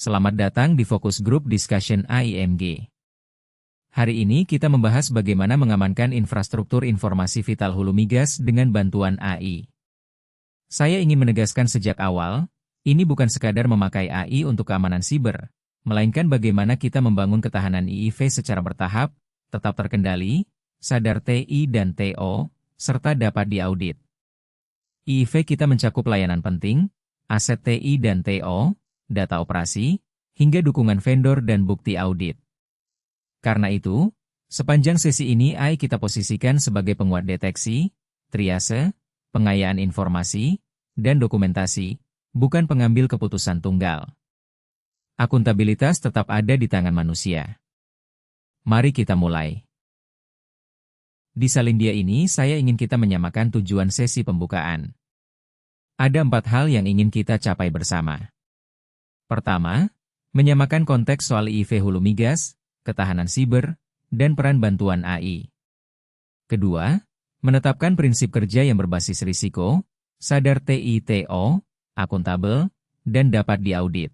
Selamat datang di Fokus Group Discussion AIMG. Hari ini kita membahas bagaimana mengamankan infrastruktur informasi vital hulu migas dengan bantuan AI. Saya ingin menegaskan sejak awal, ini bukan sekadar memakai AI untuk keamanan siber, melainkan bagaimana kita membangun ketahanan IIV secara bertahap, tetap terkendali, sadar TI dan TO, serta dapat diaudit. IIV kita mencakup layanan penting, aset TI dan TO, data operasi, hingga dukungan vendor dan bukti audit. Karena itu, sepanjang sesi ini AI kita posisikan sebagai penguat deteksi, triase, pengayaan informasi, dan dokumentasi, bukan pengambil keputusan tunggal. Akuntabilitas tetap ada di tangan manusia. Mari kita mulai. Di salindia ini saya ingin kita menyamakan tujuan sesi pembukaan. Ada 4 hal yang ingin kita capai bersama. Pertama, menyamakan konteks soal IIV hulu migas, ketahanan siber, dan peran bantuan AI. Kedua, menetapkan prinsip kerja yang berbasis risiko, sadar TI/TO, akuntabel, dan dapat diaudit.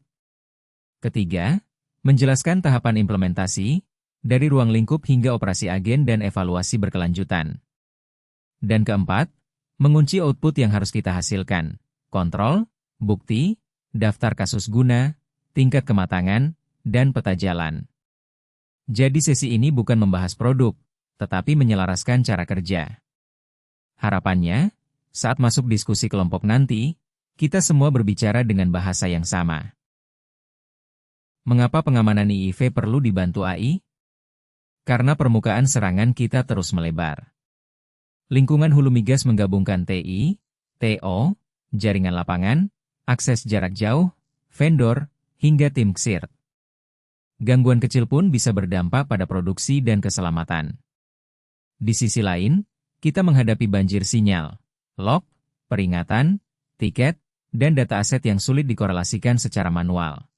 Ketiga, menjelaskan tahapan implementasi, dari ruang lingkup hingga operasi agen dan evaluasi berkelanjutan. Dan keempat, mengunci output yang harus kita hasilkan, kontrol, bukti, daftar kasus guna, tingkat kematangan, dan peta jalan. Jadi sesi ini bukan membahas produk, tetapi menyelaraskan cara kerja. Harapannya, saat masuk diskusi kelompok nanti, kita semua berbicara dengan bahasa yang sama. Mengapa pengamanan IIV perlu dibantu AI? Karena permukaan serangan kita terus melebar. Lingkungan hulu migas menggabungkan TI, TO, jaringan lapangan, akses jarak jauh, vendor, hingga tim CSIRT. Gangguan kecil pun bisa berdampak pada produksi dan keselamatan. Di sisi lain, kita menghadapi banjir sinyal, log, peringatan, tiket, dan data aset yang sulit dikorelasikan secara manual.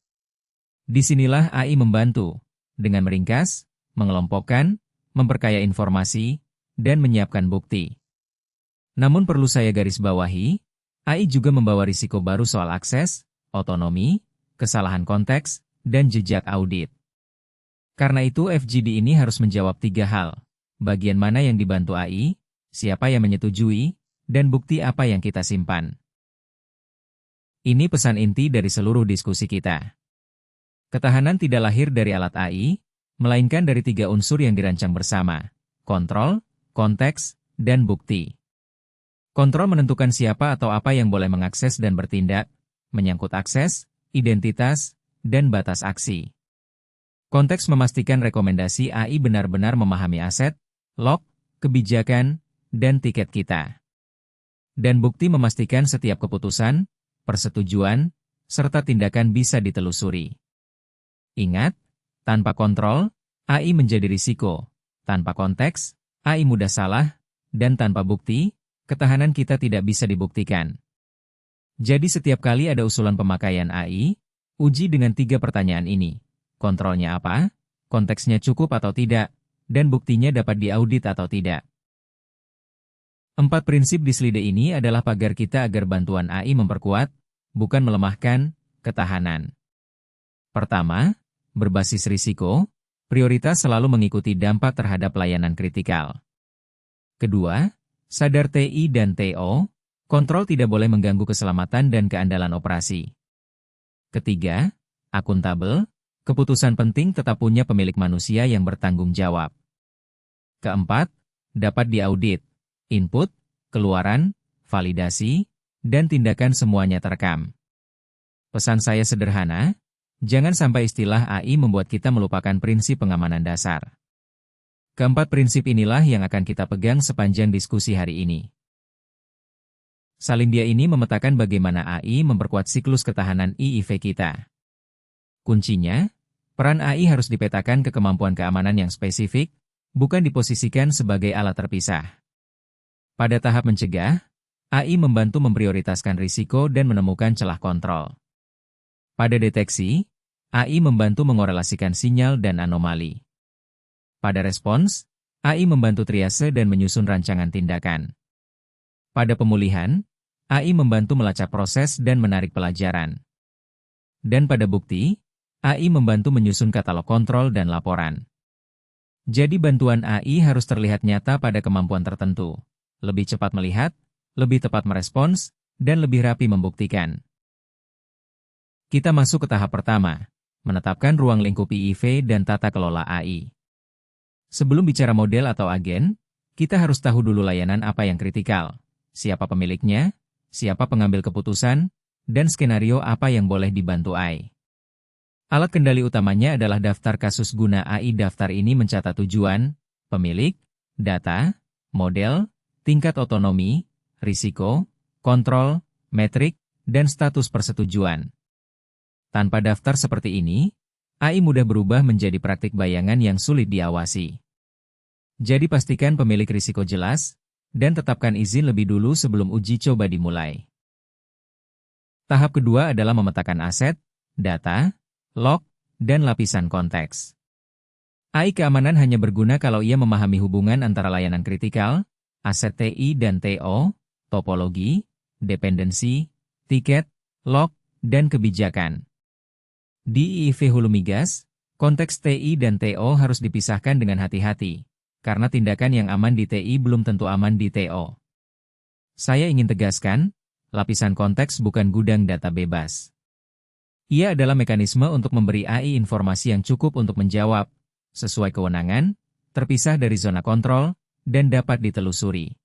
Disinilah AI membantu, dengan meringkas, mengelompokkan, memperkaya informasi, dan menyiapkan bukti. Namun perlu saya garis bawahi, AI juga membawa risiko baru soal akses, otonomi, kesalahan konteks, dan jejak audit. Karena itu FGD ini harus menjawab 3 hal. Bagian mana yang dibantu AI, siapa yang menyetujui, dan bukti apa yang kita simpan. Ini pesan inti dari seluruh diskusi kita. Ketahanan tidak lahir dari alat AI, melainkan dari 3 unsur yang dirancang bersama, kontrol, konteks, dan bukti. Kontrol menentukan siapa atau apa yang boleh mengakses dan bertindak, menyangkut akses, identitas, dan batas aksi. Konteks memastikan rekomendasi AI benar-benar memahami aset, log, kebijakan, dan tiket kita. Dan bukti memastikan setiap keputusan, persetujuan, serta tindakan bisa ditelusuri. Ingat, tanpa kontrol, AI menjadi risiko. Tanpa konteks, AI mudah salah, dan tanpa bukti, ketahanan kita tidak bisa dibuktikan. Jadi setiap kali ada usulan pemakaian AI, uji dengan 3 pertanyaan ini. Kontrolnya apa? Konteksnya cukup atau tidak? Dan buktinya dapat diaudit atau tidak? 4 prinsip di slide ini adalah pagar kita agar bantuan AI memperkuat, bukan melemahkan, ketahanan. Pertama, berbasis risiko, prioritas selalu mengikuti dampak terhadap layanan kritikal. Kedua, sadar TI dan TO, kontrol tidak boleh mengganggu keselamatan dan keandalan operasi. Ketiga, akuntabel, keputusan penting tetap punya pemilik manusia yang bertanggung jawab. Keempat, dapat diaudit, input, keluaran, validasi, dan tindakan semuanya terekam. Pesan saya sederhana, jangan sampai istilah AI membuat kita melupakan prinsip pengamanan dasar. Keempat prinsip inilah yang akan kita pegang sepanjang diskusi hari ini. Salindia ini memetakan bagaimana AI memperkuat siklus ketahanan IIV kita. Kuncinya, peran AI harus dipetakan ke kemampuan keamanan yang spesifik, bukan diposisikan sebagai alat terpisah. Pada tahap mencegah, AI membantu memprioritaskan risiko dan menemukan celah kontrol. Pada deteksi, AI membantu mengorelasikan sinyal dan anomali. Pada respons, AI membantu triase dan menyusun rancangan tindakan. Pada pemulihan, AI membantu melacak proses dan menarik pelajaran. Dan pada bukti, AI membantu menyusun katalog kontrol dan laporan. Jadi bantuan AI harus terlihat nyata pada kemampuan tertentu. Lebih cepat melihat, lebih tepat merespons, dan lebih rapi membuktikan. Kita masuk ke tahap pertama, menetapkan ruang lingkup IIV dan tata kelola AI. Sebelum bicara model atau agen, kita harus tahu dulu layanan apa yang kritikal, siapa pemiliknya, siapa pengambil keputusan, dan skenario apa yang boleh dibantu AI. Alat kendali utamanya adalah daftar kasus guna AI. Daftar ini mencatat tujuan, pemilik, data, model, tingkat otonomi, risiko, kontrol, metrik, dan status persetujuan. Tanpa daftar seperti ini, AI mudah berubah menjadi praktik bayangan yang sulit diawasi. Jadi pastikan pemilik risiko jelas, dan tetapkan izin lebih dulu sebelum uji coba dimulai. Tahap kedua adalah memetakan aset, data, log, dan lapisan konteks. AI keamanan hanya berguna kalau ia memahami hubungan antara layanan kritikal, aset TI dan TO, topologi, dependensi, tiket, log, dan kebijakan. Di IIV Hulu Migas, konteks TI dan TO harus dipisahkan dengan hati-hati, karena tindakan yang aman di TI belum tentu aman di TO. Saya ingin tegaskan, lapisan konteks bukan gudang data bebas. Ia adalah mekanisme untuk memberi AI informasi yang cukup untuk menjawab, sesuai kewenangan, terpisah dari zona kontrol, dan dapat ditelusuri.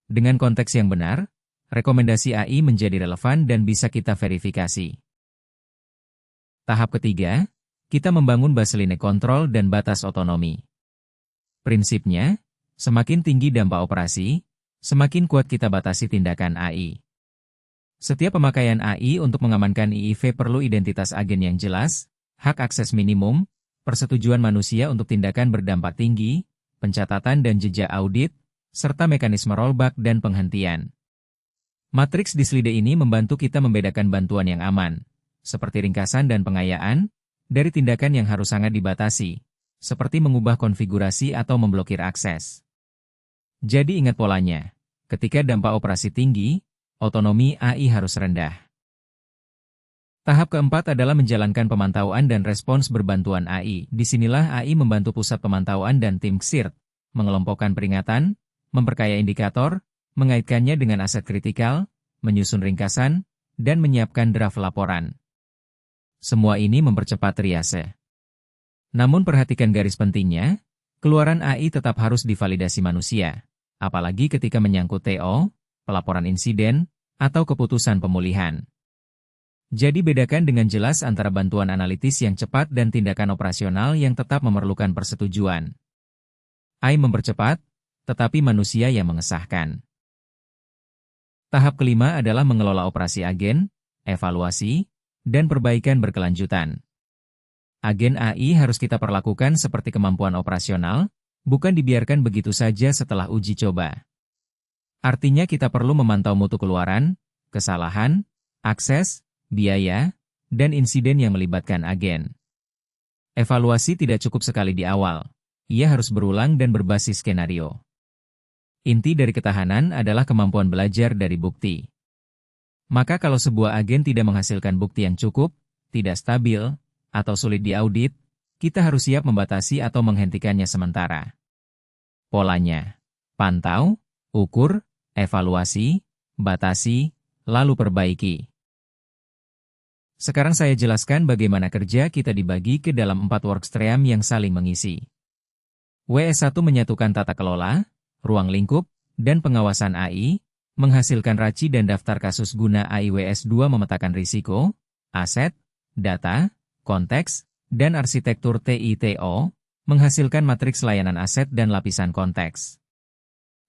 Dengan konteks yang benar, rekomendasi AI menjadi relevan dan bisa kita verifikasi. Tahap ketiga, kita membangun baseline kontrol dan batas otonomi. Prinsipnya, semakin tinggi dampak operasi, semakin kuat kita batasi tindakan AI. Setiap pemakaian AI untuk mengamankan IIV perlu identitas agen yang jelas, hak akses minimum, persetujuan manusia untuk tindakan berdampak tinggi, pencatatan dan jejak audit, serta mekanisme rollback dan penghentian. Matriks di slide ini membantu kita membedakan bantuan yang aman, seperti ringkasan dan pengayaan, dari tindakan yang harus sangat dibatasi, seperti mengubah konfigurasi atau memblokir akses. Jadi ingat polanya, ketika dampak operasi tinggi, otonomi AI harus rendah. Tahap keempat adalah menjalankan pemantauan dan respons berbantuan AI. Disinilah AI membantu pusat pemantauan dan tim XIRT, mengelompokkan peringatan, memperkaya indikator, mengaitkannya dengan aset kritikal, menyusun ringkasan, dan menyiapkan draft laporan. Semua ini mempercepat triase. Namun perhatikan garis pentingnya, keluaran AI tetap harus divalidasi manusia, apalagi ketika menyangkut TO, pelaporan insiden, atau keputusan pemulihan. Jadi bedakan dengan jelas antara bantuan analitis yang cepat dan tindakan operasional yang tetap memerlukan persetujuan. AI mempercepat, tetapi manusia yang mengesahkan. Tahap kelima adalah mengelola operasi agen, evaluasi, dan perbaikan berkelanjutan. Agen AI harus kita perlakukan seperti kemampuan operasional, bukan dibiarkan begitu saja setelah uji coba. Artinya kita perlu memantau mutu keluaran, kesalahan, akses, biaya, dan insiden yang melibatkan agen. Evaluasi tidak cukup sekali di awal, ia harus berulang dan berbasis skenario. Inti dari ketahanan adalah kemampuan belajar dari bukti. Maka kalau sebuah agen tidak menghasilkan bukti yang cukup, tidak stabil, atau sulit diaudit, kita harus siap membatasi atau menghentikannya sementara. Polanya: pantau, ukur, evaluasi, batasi, lalu perbaiki. Sekarang saya jelaskan bagaimana kerja kita dibagi ke dalam 4 workstream yang saling mengisi. WS1 menyatukan tata kelola, ruang lingkup, dan pengawasan AI, menghasilkan RACI dan daftar kasus guna AI. WS2 memetakan risiko, aset, data, konteks, dan arsitektur TI/TO, menghasilkan matriks layanan aset dan lapisan konteks.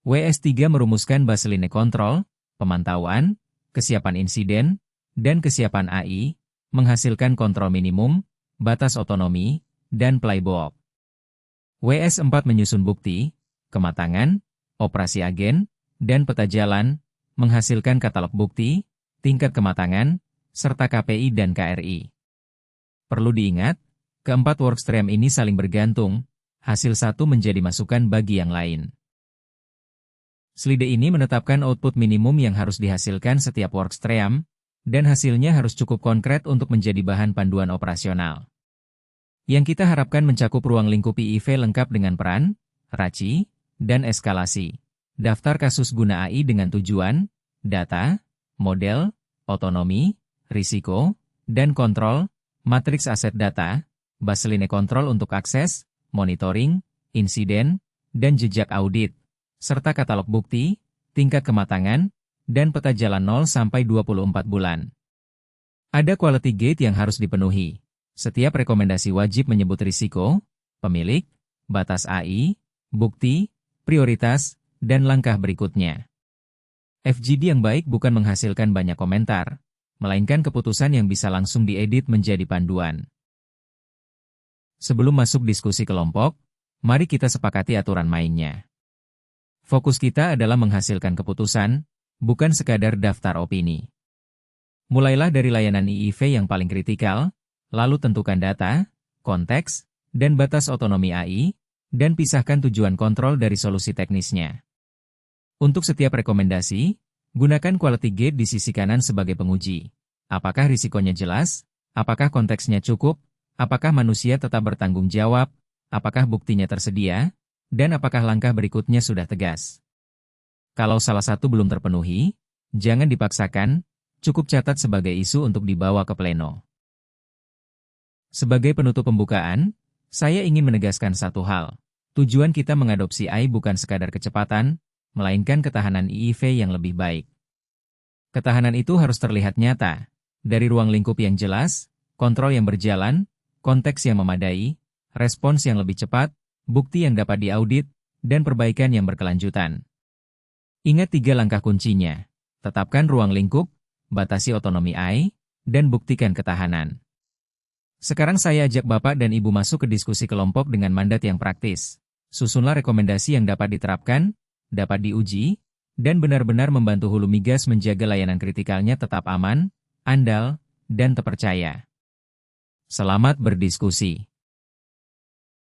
WS3 merumuskan baseline kontrol, pemantauan, kesiapan insiden, dan kesiapan AI, menghasilkan kontrol minimum, batas otonomi, dan playbook. WS4 menyusun bukti, kematangan, operasi agen, dan peta jalan, menghasilkan katalog bukti, tingkat kematangan, serta KPI dan KRI. Perlu diingat, keempat workstream ini saling bergantung, hasil satu menjadi masukan bagi yang lain. Slide ini menetapkan output minimum yang harus dihasilkan setiap workstream, dan hasilnya harus cukup konkret untuk menjadi bahan panduan operasional. Yang kita harapkan mencakup ruang lingkup IIV lengkap dengan peran, RACI, dan eskalasi. Daftar kasus guna AI dengan tujuan, data, model, otonomi, risiko, dan kontrol, matriks aset data, baseline kontrol untuk akses, monitoring, insiden, dan jejak audit, serta katalog bukti, tingkat kematangan, dan peta jalan 0 sampai 24 bulan. Ada quality gate yang harus dipenuhi. Setiap rekomendasi wajib menyebut risiko, pemilik, batas AI, bukti, prioritas, dan langkah berikutnya. FGD yang baik bukan menghasilkan banyak komentar, melainkan keputusan yang bisa langsung diedit menjadi panduan. Sebelum masuk diskusi kelompok, mari kita sepakati aturan mainnya. Fokus kita adalah menghasilkan keputusan, bukan sekadar daftar opini. Mulailah dari layanan IIV yang paling kritikal, lalu tentukan data, konteks, dan batas otonomi AI, dan pisahkan tujuan kontrol dari solusi teknisnya. Untuk setiap rekomendasi, gunakan quality gate di sisi kanan sebagai penguji. Apakah risikonya jelas? Apakah konteksnya cukup? Apakah manusia tetap bertanggung jawab? Apakah buktinya tersedia? Dan apakah langkah berikutnya sudah tegas? Kalau salah satu belum terpenuhi, jangan dipaksakan, cukup catat sebagai isu untuk dibawa ke pleno. Sebagai penutup pembukaan, saya ingin menegaskan satu hal. Tujuan kita mengadopsi AI bukan sekadar kecepatan, melainkan ketahanan IIV yang lebih baik. Ketahanan itu harus terlihat nyata, dari ruang lingkup yang jelas, kontrol yang berjalan, konteks yang memadai, respons yang lebih cepat, bukti yang dapat diaudit, dan perbaikan yang berkelanjutan. Ingat 3 langkah kuncinya. Tetapkan ruang lingkup, batasi otonomi AI, dan buktikan ketahanan. Sekarang saya ajak Bapak dan Ibu masuk ke diskusi kelompok dengan mandat yang praktis. Susunlah rekomendasi yang dapat diterapkan, dapat diuji, dan benar-benar membantu Hulu Migas menjaga layanan kritikalnya tetap aman, andal, dan terpercaya. Selamat berdiskusi.